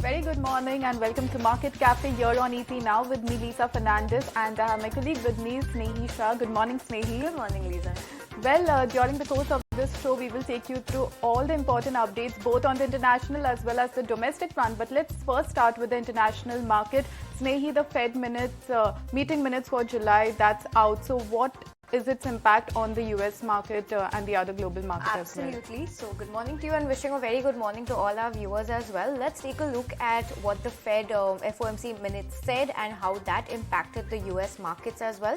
Very good morning and welcome to Market Cafe here on EP Now with me, Lisa Fernandez, and I have my colleague with me, Snehi Shah. Good morning, Snehi. Good morning, Lisa. Well, during the course of this show, we will take you through all the important updates, both on the international as well as the domestic front. But let's first start with the international market. Snehi, the Fed minutes, meeting minutes for July, that's out. So what is its impact on the US market and the other global markets as well? Absolutely. So good morning to you and wishing a very good morning to all our viewers as well. Let's take a look at what the Fed FOMC minutes said and how that impacted the US markets as well.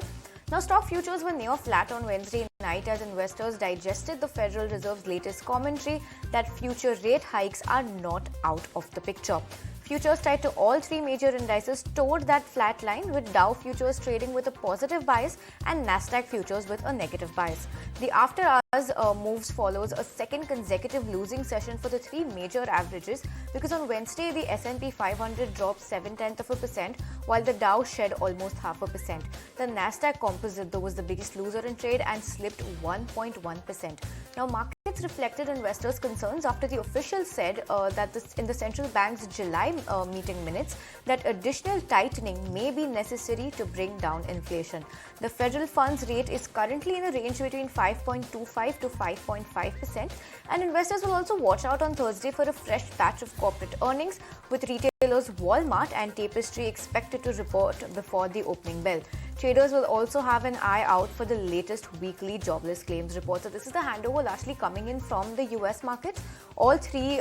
Now, stock futures were near flat on Wednesday night as investors digested the Federal Reserve's latest commentary that future rate hikes are not out of the picture. Futures tied to all three major indices toed that flat line, with Dow futures trading with a positive bias and Nasdaq futures with a negative bias. The after-hours moves follows a second consecutive losing session for the three major averages, because on Wednesday the S&P 500 dropped 0.7%, while the Dow shed almost 0.5%. The Nasdaq Composite, though, was the biggest loser in trade and slipped 1.1%. Now, markets reflected investors' concerns after the official said that in the central bank's July meeting minutes that additional tightening may be necessary to bring down inflation. The federal funds rate is currently in a range between 5.25 to 5.5%, and investors will also watch out on Thursday for a fresh batch of corporate earnings, with retailers Walmart and Tapestry expected to report before the opening bell. Traders will also have an eye out for the latest weekly jobless claims report. So this is the handover largely coming in from the US markets. All three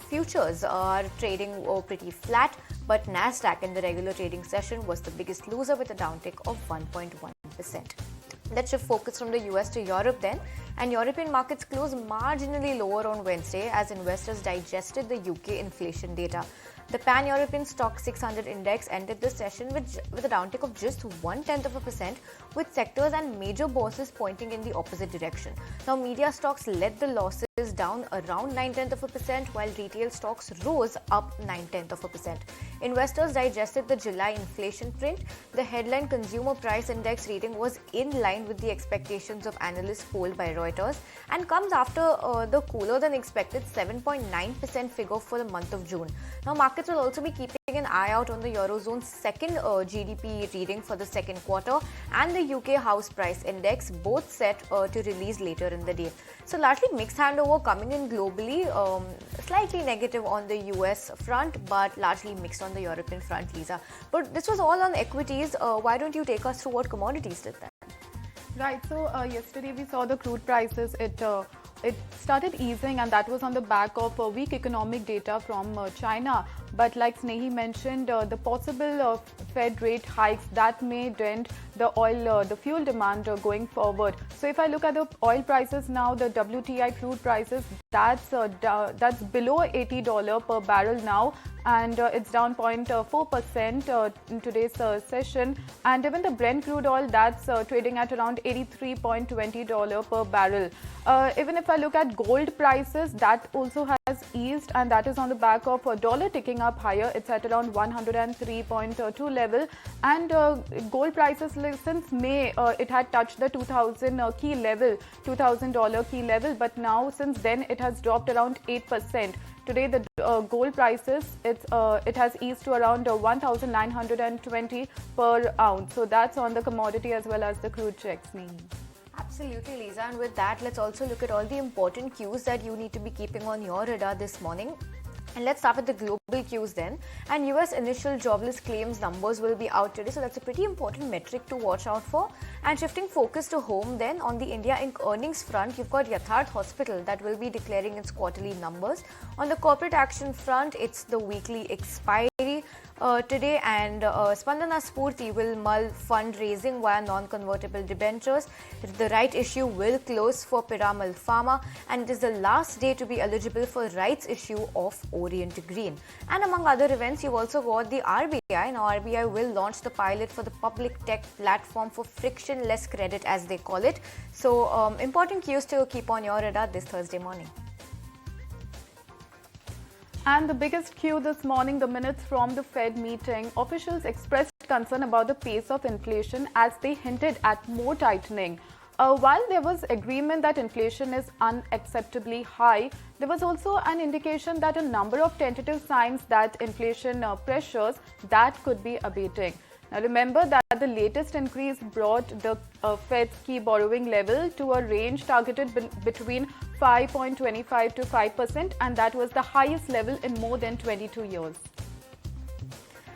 futures are trading pretty flat, but Nasdaq in the regular trading session was the biggest loser with a downtick of 1.1%. Let's shift focus from the US to Europe then. And European markets closed marginally lower on Wednesday as investors digested the UK inflation data. The Pan-European Stock 600 index ended the session with a downtick of just 0.1%, with sectors and major bosses pointing in the opposite direction. Now, media stocks led the losses down around 0.9%, while retail stocks rose up 0.9%. Investors digested the July inflation print. The headline consumer price index reading was in line with the expectations of analysts polled by Reuters and comes after the cooler than expected 7.9% figure for the month of June. Now, markets will also be keeping an eye out on the Eurozone's second GDP reading for the second quarter and the UK house price index, both set to release later in the day. So largely mixed handover coming in globally, slightly negative on the US front, but largely mixed on the European front, Lisa. But this was all on equities. Why don't you take us through what commodities did then? Right, so yesterday we saw the crude prices, it started easing, and that was on the back of weak economic data from China. But like Snehi mentioned, the possible Fed rate hikes that may dent the fuel demand going forward. So if I look at the oil prices now, the WTI crude prices, that's below $80 per barrel now, and it's down 0.4% in today's session. And even the Brent crude oil, that's trading at around $83.20 per barrel. Even if I look at gold prices, that also has eased, and that is on the back of a dollar ticking up higher. It's at around 103.2 level, and gold prices since May it had touched the $2,000 key level, but now since then it has dropped around 8%. Today, the gold prices, it has eased to around 1,920 per ounce. So that's on the commodity as well as the crude checks. Absolutely, Lisa. And with that, let's also look at all the important cues that you need to be keeping on your radar this morning. And let's start with the global cues then. And US initial jobless claims numbers will be out today, so that's a pretty important metric to watch out for. And shifting focus to home then, on the India Inc. earnings front, you've got Yatharth Hospital that will be declaring its quarterly numbers. On the corporate action front, it's the weekly expiry today, and Spandana Spurti will mull fundraising via non-convertible debentures. The right issue will close for Piramal Pharma, and it is the last day to be eligible for rights issue of Orient Green. And among other events, you've also got the RBI. Now, RBI will launch the pilot for the public tech platform for frictionless credit, as they call it. So, important cues to keep on your radar this Thursday morning. And the biggest cue this morning, the minutes from the Fed meeting, officials expressed concern about the pace of inflation as they hinted at more tightening. While there was agreement that inflation is unacceptably high, there was also an indication that a number of tentative signs that inflation pressures that could be abating. Now remember that the latest increase brought the Fed's key borrowing level to a range targeted between 5.25 to 5%, and that was the highest level in more than 22 years.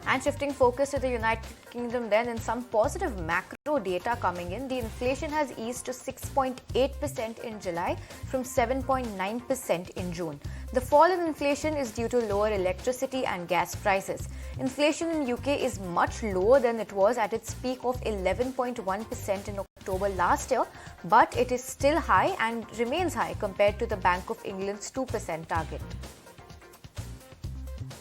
And shifting focus to the United Kingdom then, in some positive macro data coming in, the inflation has eased to 6.8% in July from 7.9% in June. The fall in inflation is due to lower electricity and gas prices. Inflation in UK is much lower than it was at its peak of 11.1% in October last year, but it is still high and remains high compared to the Bank of England's 2% target.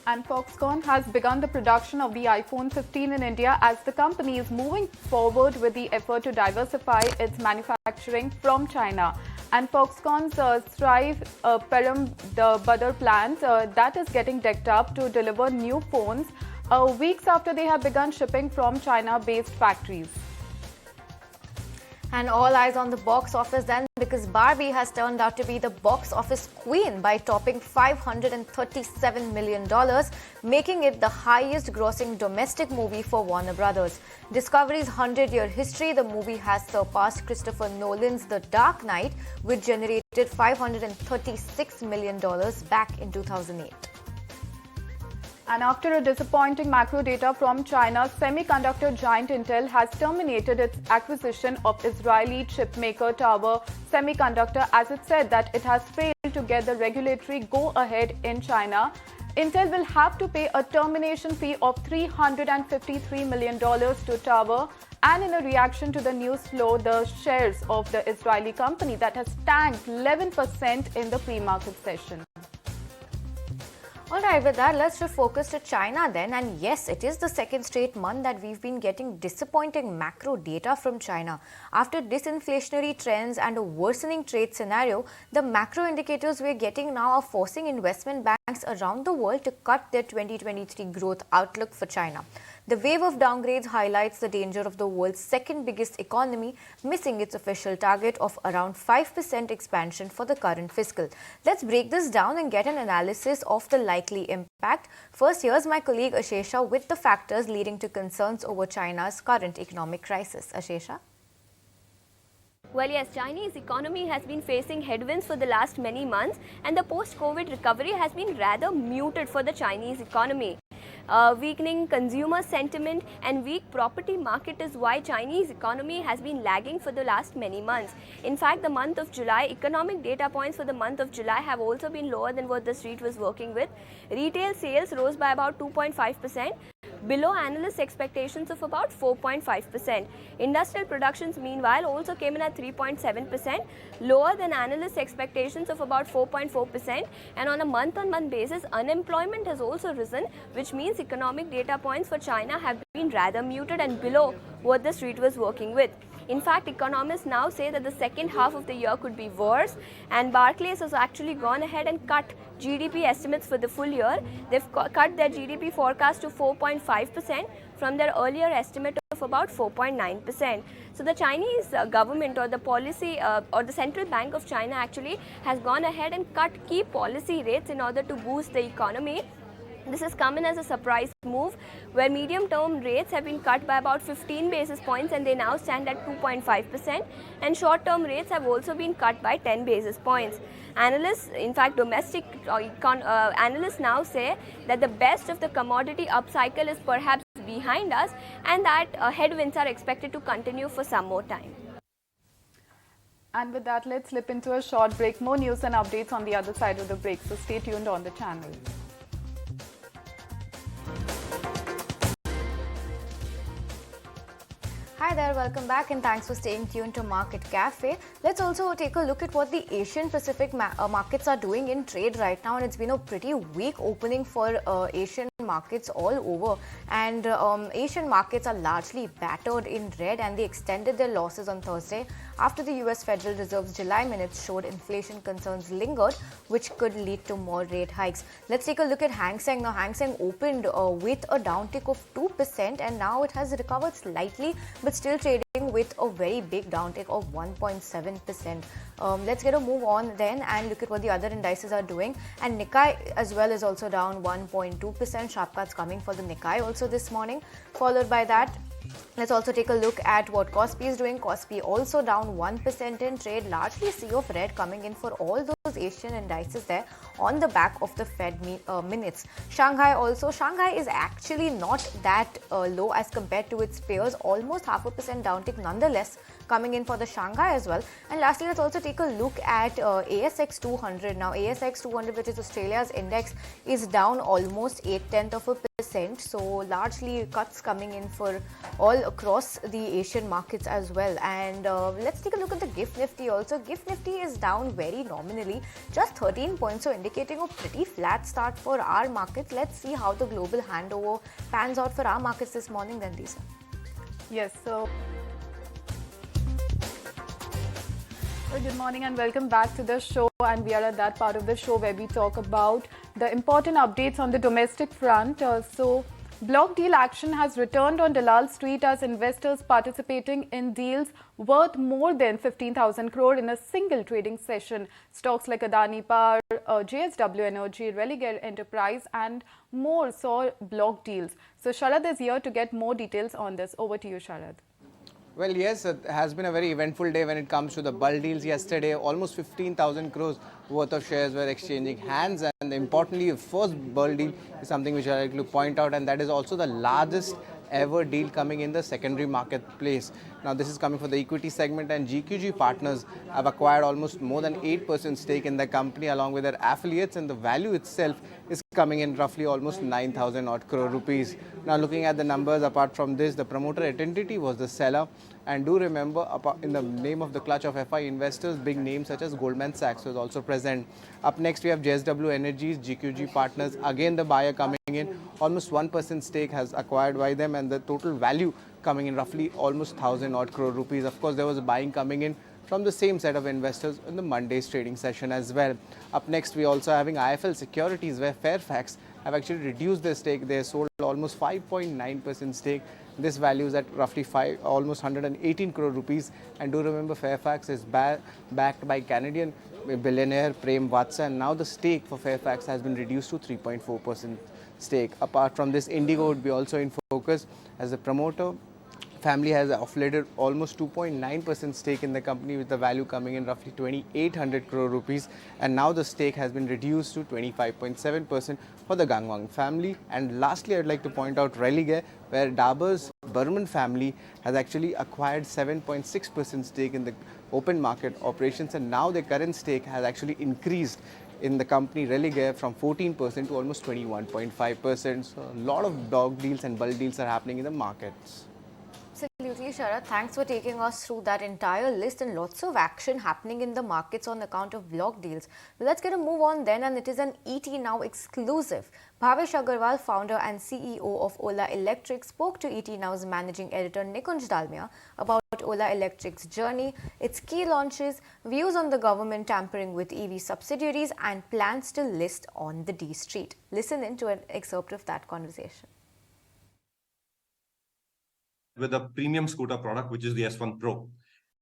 And Foxconn has begun the production of the iPhone 15 in India as the company is moving forward with the effort to diversify its manufacturing from China. And Foxconn's Strive Perumbadar plant that is getting decked up to deliver new phones weeks after they have begun shipping from China-based factories. And all eyes on the box office then, because Barbie has turned out to be the box office queen by topping $537 million, making it the highest grossing domestic movie for Warner Brothers. Discovery's 100-year history, the movie has surpassed Christopher Nolan's The Dark Knight, which generated $536 million back in 2008. And after a disappointing macro data from China, semiconductor giant Intel has terminated its acquisition of Israeli chipmaker Tower Semiconductor as it said that it has failed to get the regulatory go-ahead in China. Intel will have to pay a termination fee of $353 million to Tower, and in a reaction to the news flow, the shares of the Israeli company that has tanked 11% in the pre-market session. Alright, with that, let's shift focus to China then. And yes, it is the second straight month that we've been getting disappointing macro data from China. After disinflationary trends and a worsening trade scenario, the macro indicators we're getting now are forcing investment banks around the world to cut their 2023 growth outlook for China. The wave of downgrades highlights the danger of the world's second biggest economy missing its official target of around 5% expansion for the current fiscal. Let's break this down and get an analysis of the likely impact. First, here's my colleague Ashesha with the factors leading to concerns over China's current economic crisis. Ashesha? Well, yes, Chinese economy has been facing headwinds for the last many months, and the post-COVID recovery has been rather muted for the Chinese economy. Weakening consumer sentiment and weak property market is why Chinese economy has been lagging for the last many months. In fact, the month of July, economic data points for the month of July have also been lower than what the street was working with. Retail sales rose by about 2.5%, below analysts' expectations of about 4.5%. Industrial productions, meanwhile, also came in at 3.7%, lower than analysts' expectations of about 4.4%. And on a month-on-month basis, unemployment has also risen, which means economic data points for China have been rather muted and below what the street was working with. In fact, economists now say that the second half of the year could be worse, and Barclays has actually gone ahead and cut GDP estimates for the full year. They've cut their GDP forecast to 4.5% from their earlier estimate of about 4.9%. So the Chinese government or the policy or the Central Bank of China actually has gone ahead and cut key policy rates in order to boost the economy. This has come in as a surprise move where medium-term rates have been cut by about 15 basis points and they now stand at 2.5%, and short-term rates have also been cut by 10 basis points. Analysts, in fact domestic analysts now say that the best of the commodity upcycle is perhaps behind us and that headwinds are expected to continue for some more time. And with that, let's slip into a short break. More news and updates on the other side of the break, so stay tuned on the channel. Hi there, welcome back and thanks for staying tuned to Market Cafe. Let's also take a look at what the Asian Pacific markets are doing in trade right now, and it's been a pretty weak opening for Asian markets all over, and Asian markets are largely battered in red and they extended their losses on Thursday after the US Federal Reserve's July minutes showed inflation concerns lingered, which could lead to more rate hikes. Let's take a look at Hang Seng. Now, Hang Seng opened with a downtick of 2% and now it has recovered slightly but still trading with a very big downtick of 1.7%. Let's get a move on then and look at what the other indices are doing. And Nikkei as well is also down 1.2%. Sharp cuts coming for the Nikkei also this morning. Followed by that, let's also take a look at what Kospi is doing. Kospi also down 1% in trade, largely sea of red coming in for all those Asian indices there on the back of the Fed minutes. Shanghai is actually not that low as compared to its peers, almost 0.5% downtick nonetheless coming in for the Shanghai as well. And lastly, let's also take a look at ASX 200. Now, ASX 200, which is Australia's index, is down almost 0.8%. So largely cuts coming in for all across the Asian markets as well. And let's take a look at the GIFT Nifty also. GIFT Nifty is down very nominally, just 13 points, so indicating a pretty flat start for our markets. Let's see how the global handover pans out for our markets this morning then, Lisa. Yes, so good morning and welcome back to the show, and we are at that part of the show where we talk about the important updates on the domestic front. So block deal action has returned on Dalal Street as investors participating in deals worth more than 15,000 crore in a single trading session. Stocks like Adani Power, JSW Energy, Religare Enterprise and more saw block deals. So Sharad is here to get more details on this. Over to you, Sharad. Well, yes, it has been a very eventful day when it comes to the bulk deals yesterday. Almost 15,000 crores worth of shares were exchanging hands, and importantly, the first bulk deal is something which I like to point out, and that is also the largest ever deal coming in the secondary marketplace. Now, this is coming for the equity segment, and GQG Partners have acquired almost more than 8% stake in the company along with their affiliates, and the value itself is coming in roughly almost 9,000 odd crore rupees. Now, looking at the numbers, apart from this, the promoter entity was the seller. And do remember, in the name of the clutch of FI investors, big names such as Goldman Sachs was also present. Up next, we have JSW Energies, GQG Partners, again the buyer coming in. Almost 1% stake has acquired by them, and the total value coming in roughly almost 1,000 odd crore rupees. Of course, there was a buying coming in from the same set of investors in the Monday's trading session as well. Up next, we also having IFL Securities, where Fairfax have actually reduced their stake. They sold almost 5.9% stake. This value is at roughly almost 118 crore rupees. And do remember, Fairfax is backed by Canadian billionaire Prem Vatsa, and now the stake for Fairfax has been reduced to 3.4% stake. Apart from this, Indigo would be also in focus as the promoter family has offloaded almost 2.9% stake in the company, with the value coming in roughly 2,800 crore rupees, and now the stake has been reduced to 25.7% for the Gangwang family. And lastly, I'd like to point out Religare, where Dabur's Burman family has actually acquired 7.6% stake in the open market operations, and now their current stake has actually increased in the company Religare from 14% to almost 21.5%. So a lot of dog deals and bulk deals are happening in the markets. Absolutely, Sharad. Thanks for taking us through that entire list, and lots of action happening in the markets on account of block deals. But let's get a move on then, and it is an ET Now exclusive. Bhavesh Agarwal, founder and CEO of Ola Electric, spoke to ET Now's managing editor Nikunj Dalmia about Ola Electric's journey, its key launches, views on the government tampering with EV subsidiaries, and plans to list on the D Street. Listen in to an excerpt of that conversation. With a premium scooter product, which is the S1 Pro.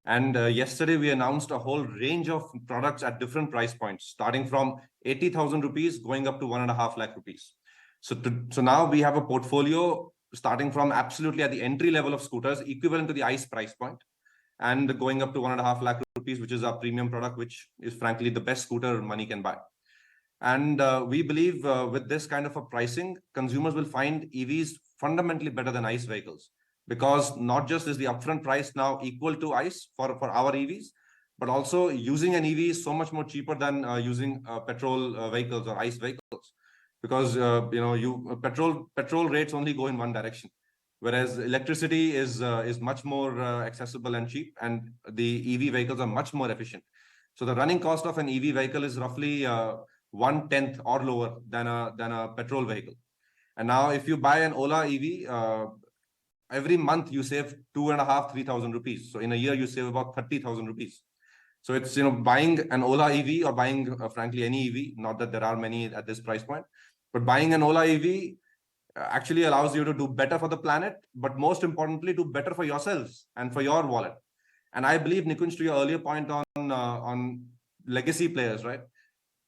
And yesterday we announced a whole range of products at different price points, starting from 80,000 rupees going up to 1.5 lakh rupees. So now we have a portfolio starting from absolutely at the entry level of scooters, equivalent to the ICE price point, and going up to 1.5 lakh rupees, which is our premium product, which is frankly the best scooter money can buy. And we believe with this kind of a pricing, consumers will find EVs fundamentally better than ICE vehicles. Because not just is the upfront price now equal to ICE for our EVs, but also using an EV is so much more cheaper than using petrol vehicles or ICE vehicles. Because petrol rates only go in one direction, whereas electricity is much more accessible and cheap, and the EV vehicles are much more efficient. So the running cost of an EV vehicle is roughly 1/10 or lower than a petrol vehicle. And now, if you buy an Ola EV, every month you save 2,500-3,000 rupees. So in a year you save about 30,000 rupees. So it's buying an Ola EV or buying frankly any EV. Not that there are many at this price point, but buying an Ola EV actually allows you to do better for the planet, but most importantly, do better for yourselves and for your wallet. And I believe, Nikunj, to your earlier point on legacy players, right?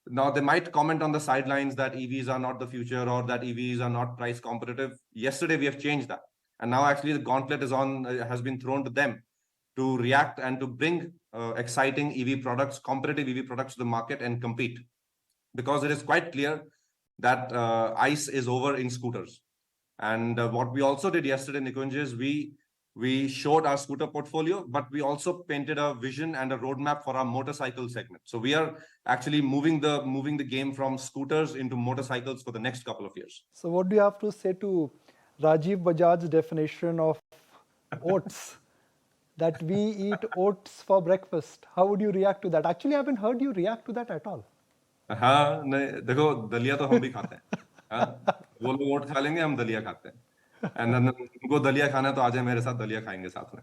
Now, they might comment on the sidelines that EVs are not the future or that EVs are not price competitive. Yesterday, we have changed that. And now actually the gauntlet is has been thrown to them to react and to bring exciting EV products, competitive EV products to the market and compete. Because it is quite clear that ICE is over in scooters. And what we also did yesterday, Nikunj, is we showed our scooter portfolio, but we also painted a vision and a roadmap for our motorcycle segment. So we are actually moving the game from scooters into motorcycles for the next couple of years. So what do you have to say to Rajiv Bajaj's definition of oats? That we eat oats for breakfast. How would you react to that? Actually, I haven't heard you react to that at all. हाँ नहीं देखो दलिया तो हम भी खाते हैं हाँ वो लोग ओट खा लेंगे हम दलिया खाते हैं एंड उनको दलिया खाना है तो आ जाए मेरे साथ दलिया खाएंगे साथ में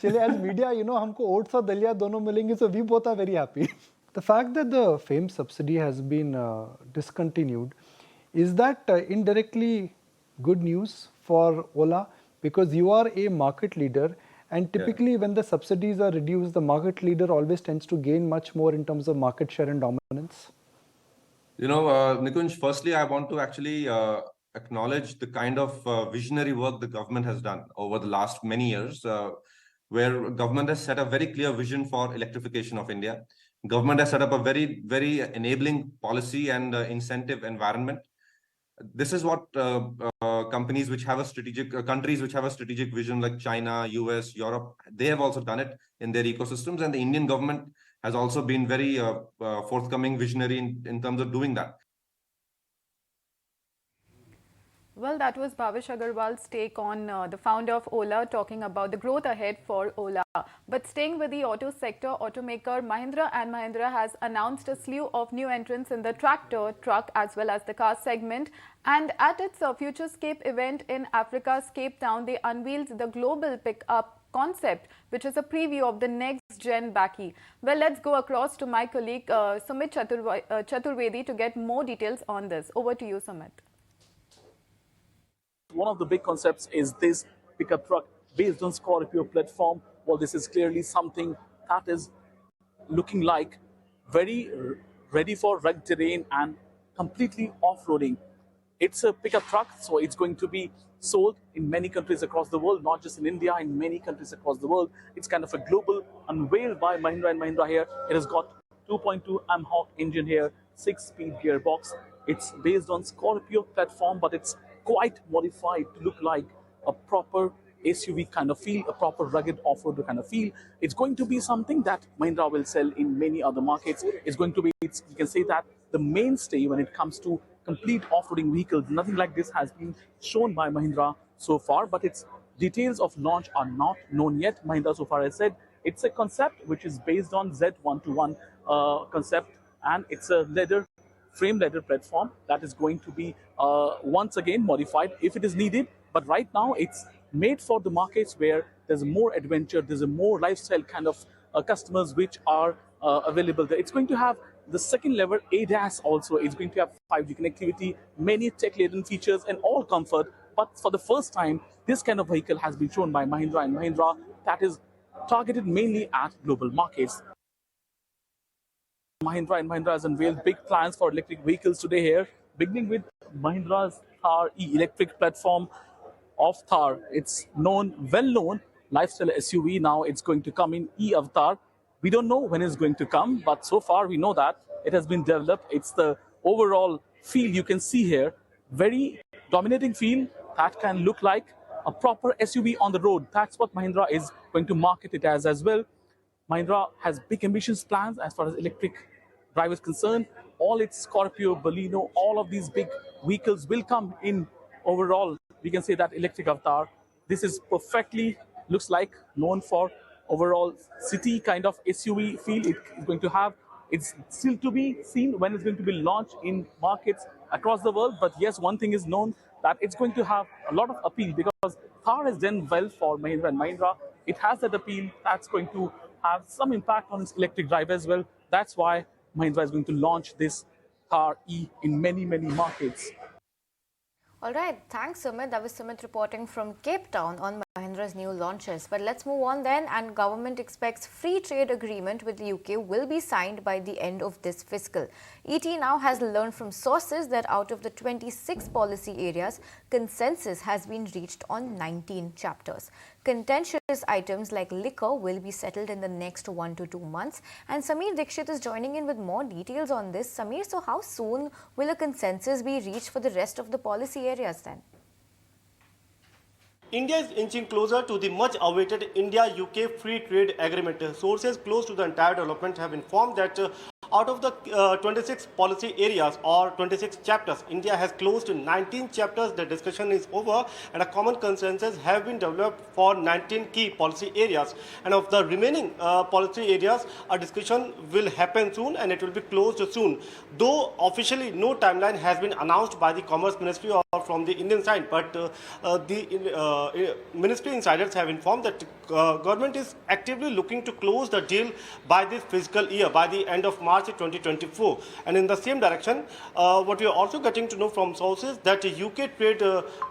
चलिए as media हमको oats और दलिया दोनों मिलेंगे so we both are very happy. The fact that the FAME subsidy has been discontinued, is that indirectly good news for Ola, because you are a market leader, and typically when the subsidies are reduced, the market leader always tends to gain much more in terms of market share and dominance? Nikunj, firstly, I want to actually acknowledge the kind of visionary work the government has done over the last many years, where government has set a very clear vision for electrification of India. Government has set up a very, very enabling policy and incentive environment. This is what companies which have a strategic, countries which have a strategic vision like China, US, Europe, they have also done it in their ecosystems. And the Indian government has also been very forthcoming, visionary in terms of doing that. Well, that was Bhavish Agarwal's take on the founder of Ola talking about the growth ahead for Ola. But staying with the auto sector, automaker Mahindra & Mahindra has announced a slew of new entrants in the tractor, truck as well as the car segment. And at its Futurescape event in Africa's Cape Town, they unveiled the global pickup concept, which is a preview of the next-gen Baki. Well, let's go across to my colleague Sumit Chaturvedi to get more details on this. Over to you, Sumit. One of the big concepts is this pickup truck based on Scorpio platform. Well, this is clearly something that is looking like very ready for rugged terrain and completely off-roading. It's a pickup truck, so it's going to be sold in many countries across the world, not just in India, in many countries across the world. It's kind of a global, unveiled by Mahindra & Mahindra here. It has got 2.2 Amhawk engine here, 6-speed gearbox. It's based on Scorpio platform, but it's quite modified to look like a proper SUV kind of feel, a proper rugged off-roader kind of feel. It's going to be something that Mahindra will sell in many other markets. It's going to be, you can say that, the mainstay when it comes to complete off-roading vehicles. Nothing like this has been shown by Mahindra so far, but its details of launch are not known yet. Mahindra so far has said it's a concept which is based on Z121 concept, and it's a frame leather platform that is going to be once again modified if it is needed. But right now it's made for the markets where there's more adventure, there's a more lifestyle kind of customers which are available there. It's going to have the second level ADAS also. It's going to have 5G connectivity, many tech-laden features and all comfort. But for the first time, this kind of vehicle has been shown by Mahindra & Mahindra that is targeted mainly at global markets. Mahindra & Mahindra has unveiled big plans for electric vehicles today here, beginning with Mahindra's Thar e-electric platform of Thar. It's well-known lifestyle SUV. Now it's going to come in e-Avatar. We don't know when it's going to come, but so far we know that it has been developed. It's the overall feel you can see here, very dominating feel that can look like a proper SUV on the road. That's what Mahindra is going to market it as well. Mahindra has big ambitious plans as far as electric drive is concerned. All its Scorpio, Baleno, all of these big vehicles will come in overall. We can say that electric avatar. This is perfectly looks like known for overall city kind of SUV feel it is going to have. It's still to be seen when it's going to be launched in markets across the world. But yes, one thing is known, that it's going to have a lot of appeal because Thar has done well for Mahindra & Mahindra. It has that appeal that's going to have some impact on its electric drive as well. That's why Mahindra is going to launch this car E in many, many markets. All right, thanks Sumit. That was Sumit reporting from Cape Town on Mahindra's new launches. But let's move on then, and government expects free trade agreement with the UK will be signed by the end of this fiscal. ET now has learned from sources that out of the 26 policy areas, consensus has been reached on 19 chapters. Contentious items like liquor will be settled in the next 1 to 2 months. And Sameer Dikshit is joining in with more details on this. Sameer, so how soon will a consensus be reached for the rest of the policy areas then? India is inching closer to the much-awaited India-UK free trade agreement. Sources close to the entire development have informed that out of the 26 policy areas or 26 chapters, India has closed 19 chapters. The discussion is over and a common consensus have been developed for 19 key policy areas. And of the remaining policy areas, a discussion will happen soon and it will be closed soon. Though officially no timeline has been announced by the Commerce Ministry or from the Indian side, but the ministry insiders have informed that government is actively looking to close the deal by this fiscal year, by the end of March 2024. And in the same direction, what we are also getting to know from sources that the UK Trade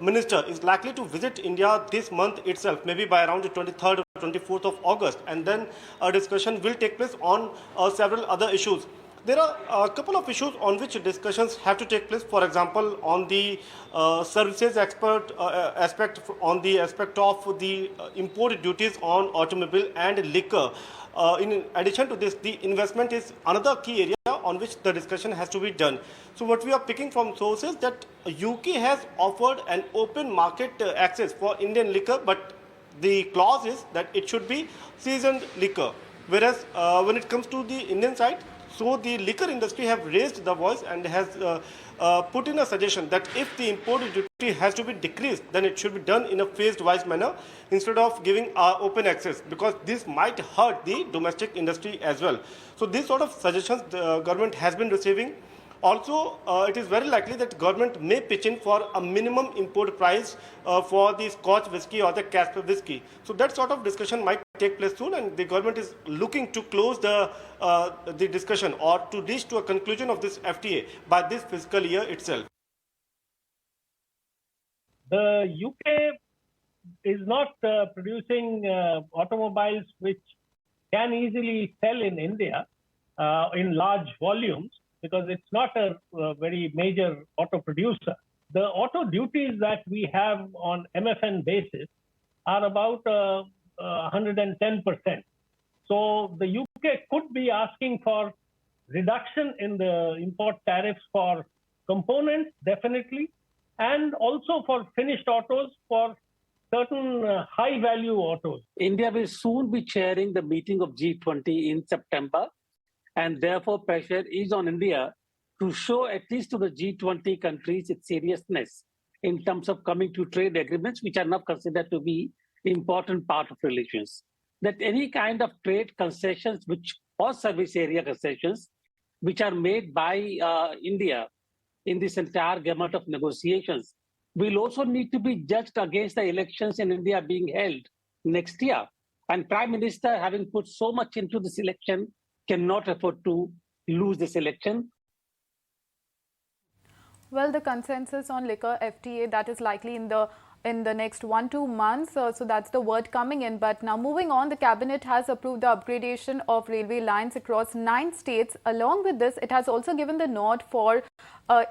Minister is likely to visit India this month itself, maybe by around the 23rd or 24th of August. And then a discussion will take place on several other issues. There are a couple of issues on which discussions have to take place. For example, on the services aspect on the aspect of the import duties on automobile and liquor. In addition to this, the investment is another key area on which the discussion has to be done. So what we are picking from sources that UK has offered an open market access for Indian liquor, but the clause is that it should be seasoned liquor. Whereas when it comes to the Indian side, so the liquor industry have raised the voice and has put in a suggestion that if the import duty has to be decreased, then it should be done in a phased-wise manner instead of giving open access, because this might hurt the domestic industry as well. So these sort of suggestions the government has been receiving. Also, it is very likely that government may pitch in for a minimum import price for the Scotch whisky or the Casper whisky. So that sort of discussion might take place soon, and the government is looking to close the discussion or to reach to a conclusion of this FTA by this fiscal year itself. The UK is not producing automobiles which can easily sell in India in large volumes, because it's not a very major auto producer. The auto duties that we have on MFN basis are about 110%. So the UK could be asking for reduction in the import tariffs for components, definitely, and also for finished autos for certain high-value autos. India will soon be chairing the meeting of G20 in September, and therefore pressure is on India to show at least to the G20 countries its seriousness in terms of coming to trade agreements, which are now considered to be important part of relations. That any kind of trade concessions or service area concessions which are made by India in this entire gamut of negotiations will also need to be judged against the elections in India being held next year. And Prime Minister, having put so much into this election, cannot afford to lose this election. Well, the consensus on liquor FTA, that is likely in the next 1-2 months. So that's the word coming in. But now moving on, the cabinet has approved the upgradation of railway lines across 9 states. Along with this, it has also given the nod for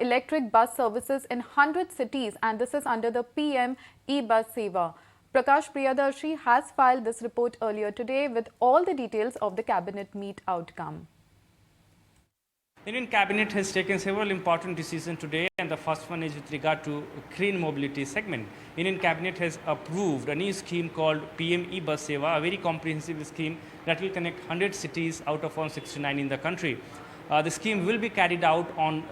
electric bus services in 100 cities, and this is under the PM e-bus Seva. Prakash Priyadarshi has filed this report earlier today with all the details of the cabinet meet outcome. Indian cabinet has taken several important decisions today, and the first one is with regard to clean mobility segment. Indian cabinet has approved a new scheme called PM e-bus Seva, a very comprehensive scheme that will connect 100 cities out of 169 in the country. The scheme will be carried out on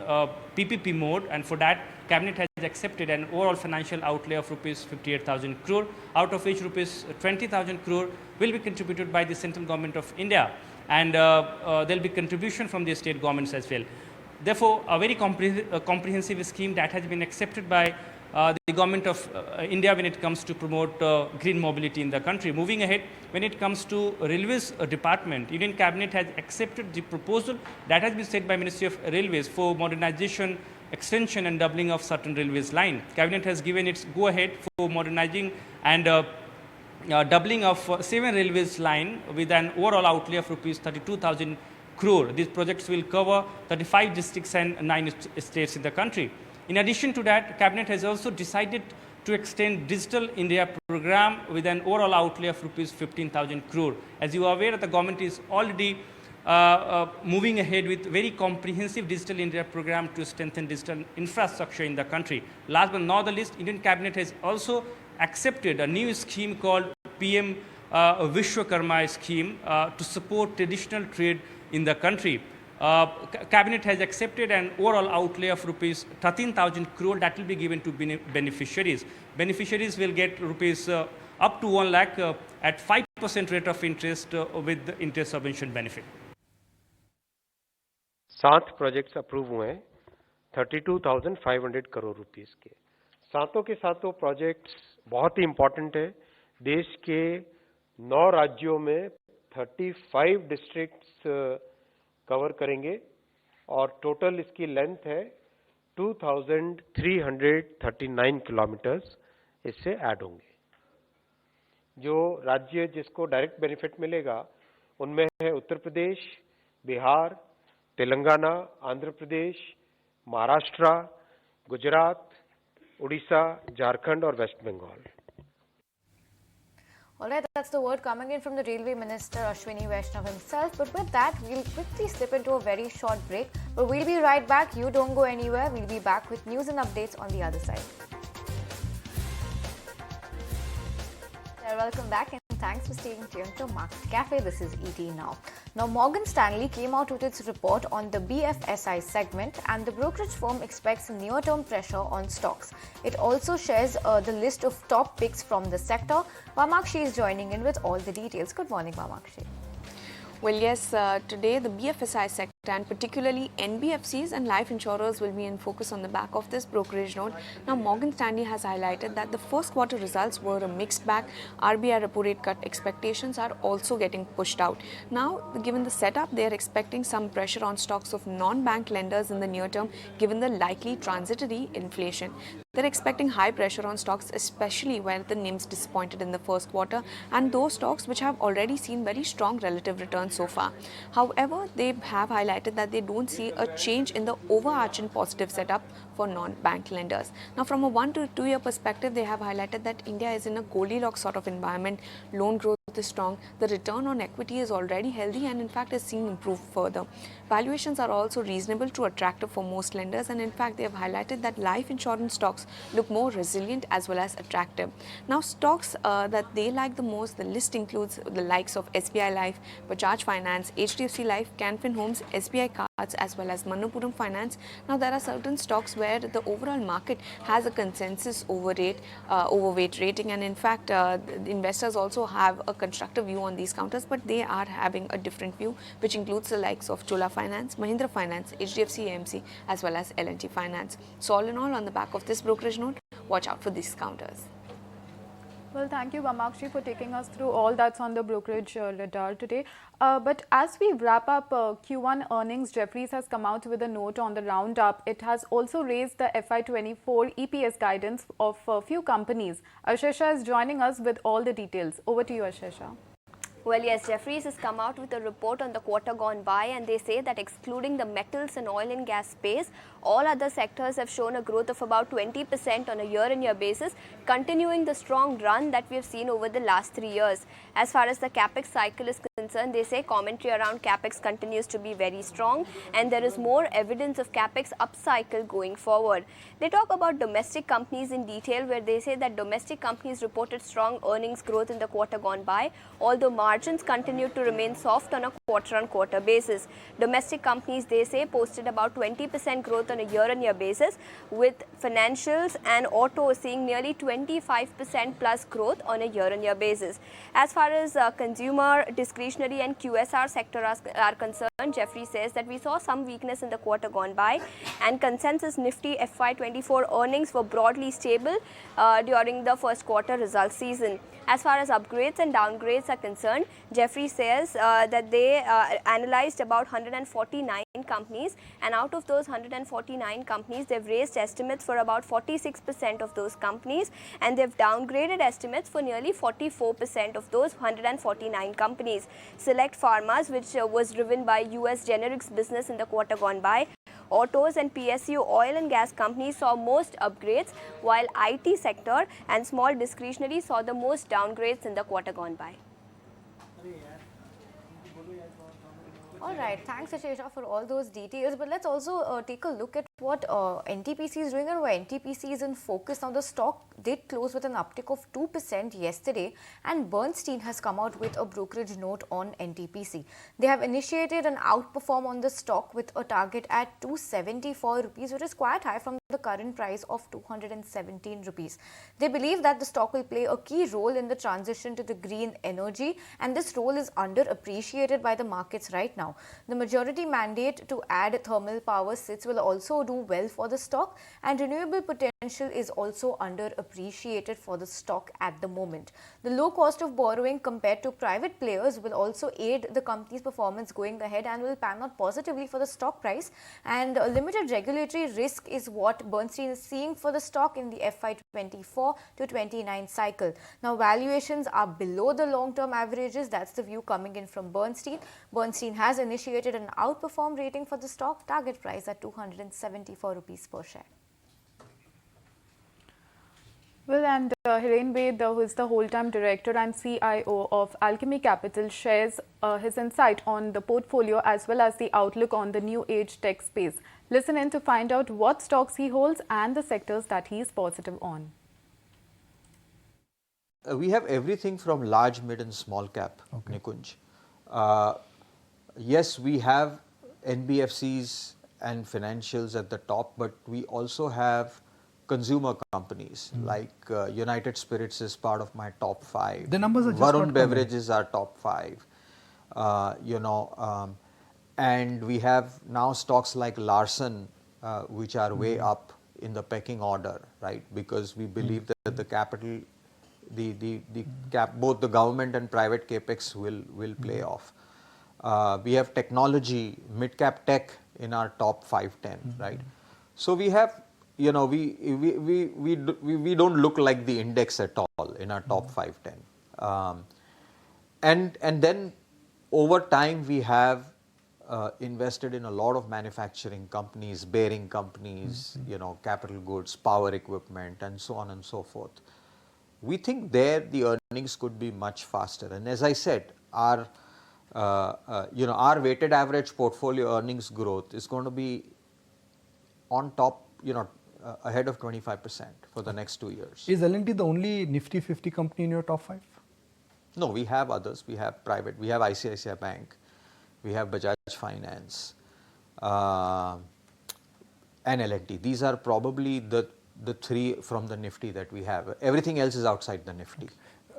PPP mode, and for that, Cabinet has accepted an overall financial outlay of rupees 58,000 crore, out of which rupees 20,000 crore will be contributed by the central government of India, and there will be contribution from the state governments as well. Therefore, a very comprehensive scheme that has been accepted by the government of India when it comes to promote green mobility in the country. Moving ahead, when it comes to Railways Department, Union Cabinet has accepted the proposal that has been set by Ministry of Railways for modernization, extension and doubling of certain railways line. Cabinet has given its go-ahead for modernizing and doubling of 7 railways line with an overall outlay of rupees 32,000 crore. These projects will cover 35 districts and 9 states in the country. In addition to that, Cabinet has also decided to extend Digital India program with an overall outlay of rupees 15,000 crore. As you are aware, the government is already moving ahead with very comprehensive Digital India program to strengthen digital infrastructure in the country. Last but not the least, Indian Cabinet has also accepted a new scheme called PM Vishwakarma scheme to support traditional trade in the country. Cabinet has accepted an overall outlay of rupees 13,000 crore that will be given to beneficiaries. Beneficiaries will get rupees up to 1 lakh at 5% rate of interest with the interest subvention benefit. 7 projects approve हुए हैं 32,500 crore rupees के। सातों के सातों projects बहुत ही important है। देश के 9 राज्यों में 35 डिस्ट्रिक्ट्स कवर करेंगे और टोटल इसकी लेंथ है 2,339 किलोमीटर्स इससे ऐड होंगे। जो राज्य जिसको डायरेक्ट बेनिफिट मिलेगा उनमें है उत्तर प्रदेश, बिहार, तेलंगाना, आंध्र प्रदेश, महाराष्ट्र, गुजरात, उड़ीसा, झारखंड और West Bengal. Alright, that's the word coming in from the Railway Minister Ashwini Vaishnav himself. But with that, we'll quickly slip into a very short break. But we'll be right back. You don't go anywhere. We'll be back with news and updates on the other side. Welcome back and thanks for staying tuned to Market Cafe. This is ET Now. Now, Morgan Stanley came out with its report on the BFSI segment, and the brokerage firm expects near-term pressure on stocks. It also shares the list of top picks from the sector. Vamakshi is joining in with all the details. Good morning, Vamakshi. Well, yes, today the BFSI sector and particularly NBFCs and life insurers will be in focus on the back of this brokerage note. Now, Morgan Stanley has highlighted that the first quarter results were a mixed bag. RBI repo rate cut expectations are also getting pushed out. Now, given the setup, they are expecting some pressure on stocks of non-bank lenders in the near term, given the likely transitory inflation. They're expecting high pressure on stocks, especially where the NIMs disappointed in the first quarter and those stocks which have already seen very strong relative returns so far. However, they have highlighted that they don't see a change in the overarching positive setup for non-bank lenders. Now, from a 1 to 2 year perspective, they have highlighted that India is in a Goldilocks sort of environment. Loan growth is strong, the return on equity is already healthy and in fact is seen improve further. Valuations are also reasonable to attractive for most lenders, and in fact they have highlighted that life insurance stocks look more resilient as well as attractive. Now, stocks that they like the most, the list includes the likes of SBI Life, Bajaj Finance, HDFC Life, Canfin Homes, SBI Cards as well as Manappuram Finance. Now, there are certain stocks where the overall market has a consensus overweight rating, and in fact the investors also have a constructive view on these counters, but they are having a different view, which includes the likes of Chola Finance, Mahindra Finance, HDFC AMC as well as L&T Finance. So all in all, on the back of this brokerage note, watch out for these counters. Well, thank you, Vamakshi, for taking us through all that's on the brokerage radar today. But as we wrap up Q1 earnings, Jefferies has come out with a note on the roundup. It has also raised the FY24 EPS guidance of a few companies. Ashesha is joining us with all the details. Over to you, Ashesha. Well, yes, Jefferies has come out with a report on the quarter gone by, and they say that excluding the metals and oil and gas space, all other sectors have shown a growth of about 20% on a year-on-year basis, continuing the strong run that we have seen over the last 3 years. As far as the capex cycle is concerned, they say commentary around capex continues to be very strong, and there is more evidence of capex upcycle going forward. They talk about domestic companies in detail, where they say that domestic companies reported strong earnings growth in the quarter gone by, although margins margins continued to remain soft on a quarter-on-quarter basis. Domestic companies, they say, posted about 20% growth on a year-on-year basis, with financials and auto seeing nearly 25% plus growth on a year-on-year basis. As far as consumer, discretionary and QSR sector are concerned, Jefferies says that we saw some weakness in the quarter gone by, and consensus Nifty FY24 earnings were broadly stable during the first quarter results season. As far as upgrades and downgrades are concerned, Jefferies says that they analyzed about 149 companies, and out of those 149 companies, they've raised estimates for about 46% of those companies, and they've downgraded estimates for nearly 44% of those 149 companies. Select Pharmas, which was driven by US generics business in the quarter gone by, autos and PSU oil and gas companies saw most upgrades, while IT sector and small discretionary saw the most downgrades in the quarter gone by. All right, thanks Ashesha for all those details, but let's also take a look at what NTPC is doing and why NTPC is in focus. Now the stock did close with an uptick of 2% yesterday, and Bernstein has come out with a brokerage note on NTPC. They have initiated an outperform on the stock with a target at 274 rupees, which is quite high from the current price of 217 rupees. They believe that the stock will play a key role in the transition to the green energy, and this role is underappreciated by the markets right now. The majority mandate to add thermal power sits will also do well for the stock, and renewable potential is also underappreciated for the stock at the moment. The low cost of borrowing compared to private players will also aid the company's performance going ahead and will pan out positively for the stock price, and a limited regulatory risk is what Bernstein is seeing for the stock in the FY24 to 29 cycle. Now valuations are below the long-term averages. That's the view coming in from Bernstein. Bernstein has initiated an outperform rating for the stock, target price at 274 rupees per share. Well, and Hiren Ved, who is the whole-time director and CIO of Alchemy Capital, shares his insight on the portfolio as well as the outlook on the new age tech space. Listen in to find out what stocks he holds and the sectors that he is positive on. We have everything from large, mid and small cap, Nikunj. Yes, we have NBFCs and financials at the top, but we also have consumer companies like United Spirits is part of my top 5. The numbers are just Varun Beverages are top 5. And we have now stocks like Larsen, which are way up in the pecking order, right? Because we believe that the capital, both the government and private capex will play off. We have technology, mid-cap tech in our top 5-10, right? So we have, we don't look like the index at all in our top 5-10. And then over time we have invested in a lot of manufacturing companies, bearing companies, capital goods, power equipment, and so on and so forth. We think there the earnings could be much faster. And as I said, our weighted average portfolio earnings growth is going to be on top, ahead of 25% for the next 2 years. Is L&T the only Nifty 50 company in your top 5? No, we have others. We have private. We have ICICI Bank. We have Bajaj Finance and L&T. These are probably the 3 from the Nifty that we have. Everything else is outside the Nifty.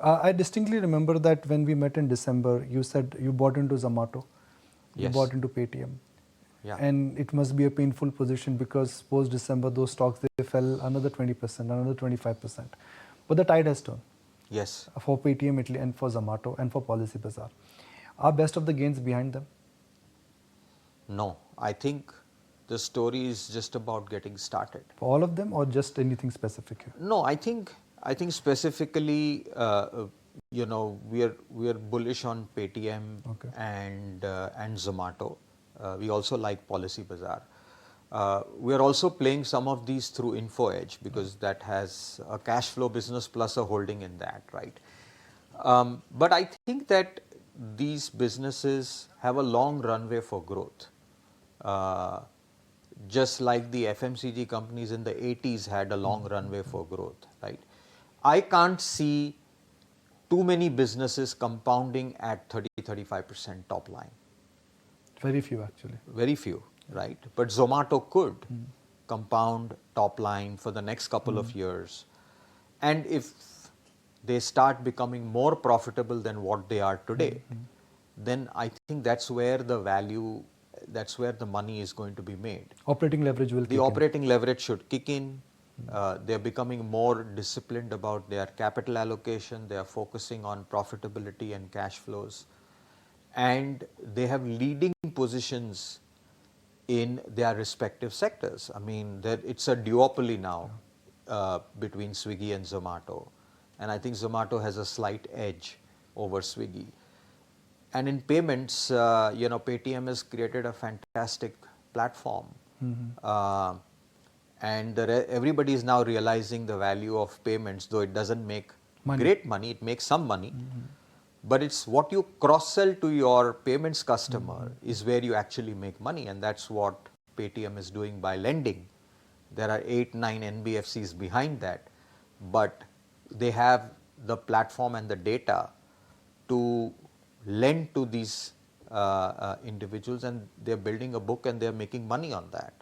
I distinctly remember that when we met in December, you said you bought into Zomato, you bought into Paytm. Yeah. And it must be a painful position because post-December, those stocks, they fell another 20%, another 25%. But the tide has turned. Yes. For Paytm, Italy, and for Zomato, and for Policy Bazaar. Are best of the gains behind them? No, I think the story is just about getting started. For all of them or just anything specific here? No, I think specifically, we are bullish on Paytm and Zomato. We also like Policy Bazaar. We are also playing some of these through Info Edge because that has a cash flow business plus a holding in that, right? But I think that these businesses have a long runway for growth. Just like the FMCG companies in the 80s had a long runway for growth, right? I can't see too many businesses compounding at 30-35% top line. Very few actually. Very few, right? But Zomato could compound top line for the next couple of years. And if they start becoming more profitable than what they are today, then I think that's where the value, that's where the money is going to be made. Operating leverage will kick in. The operating leverage should kick in. They're becoming more disciplined about their capital allocation. They are focusing on profitability and cash flows. And they have leading positions in their respective sectors. I mean, it's a duopoly now between Swiggy and Zomato. And I think Zomato has a slight edge over Swiggy. And in payments, Paytm has created a fantastic platform. And everybody is now realizing the value of payments, though it doesn't make great money, it makes some money. But it's what you cross-sell to your payments customer is where you actually make money, and that's what Paytm is doing by lending. There are 8-9 NBFCs behind that, but they have the platform and the data to lend to these individuals, and they're building a book and they're making money on that.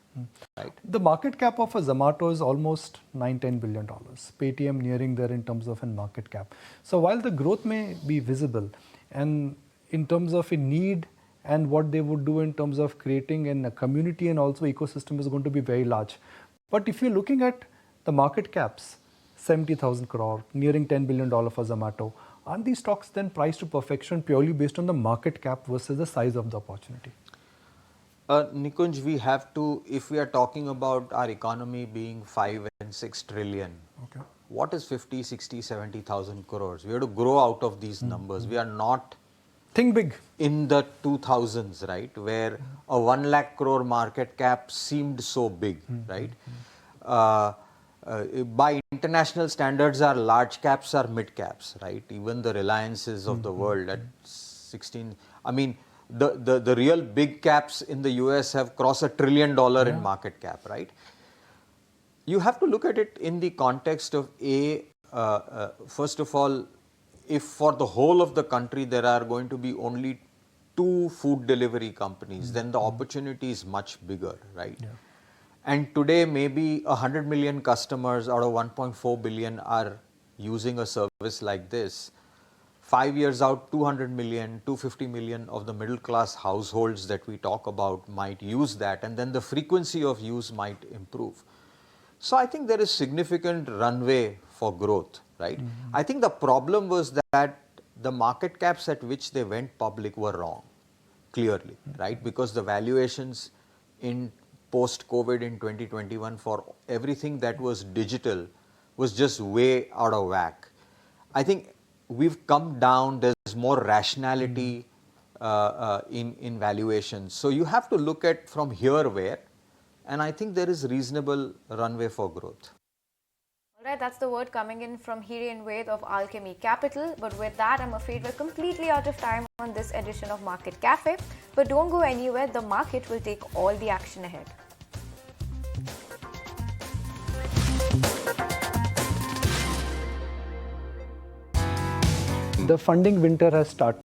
Right. The market cap of a Zomato is almost $9-10 billion. Paytm nearing there in terms of a market cap. So while the growth may be visible, and in terms of a need and what they would do in terms of creating a community and also ecosystem is going to be very large. But if you're looking at the market caps, 70,000 crore, nearing $10 billion for Zomato, aren't these stocks then priced to perfection purely based on the market cap versus the size of the opportunity? Nikunj, we have to, if we are talking about our economy being 5 and 6 trillion, what is 50, 60, 70,000 crores? We have to grow out of these numbers. We are not think big in the 2000s, right, where a 1 lakh crore market cap seemed so big, right? By international standards, our large caps are mid caps, right? Even the Reliances of the world at 16, I mean, the real big caps in the US have crossed $1 trillion in market cap, right? You have to look at it in the context of first of all, if for the whole of the country there are going to be only 2 food delivery companies, then the opportunity is much bigger, right? And today maybe 100 million customers out of 1.4 billion are using a service like this. 5 years out, 200 million, 250 million of the middle class households that we talk about might use that, and then the frequency of use might improve. So I think there is significant runway for growth, right? I think the problem was that the market caps at which they went public were wrong, clearly, right? Because the valuations in post-COVID in 2021 for everything that was digital was just way out of whack. I think we've come down, there's more rationality in valuations. So you have to look at from here where, and I think there is reasonable runway for growth. Alright, that's the word coming in from Hiren Ved of Alchemy Capital. But with that, I'm afraid we're completely out of time on this edition of Market Cafe. But don't go anywhere, the market will take all the action ahead. The funding winter has started.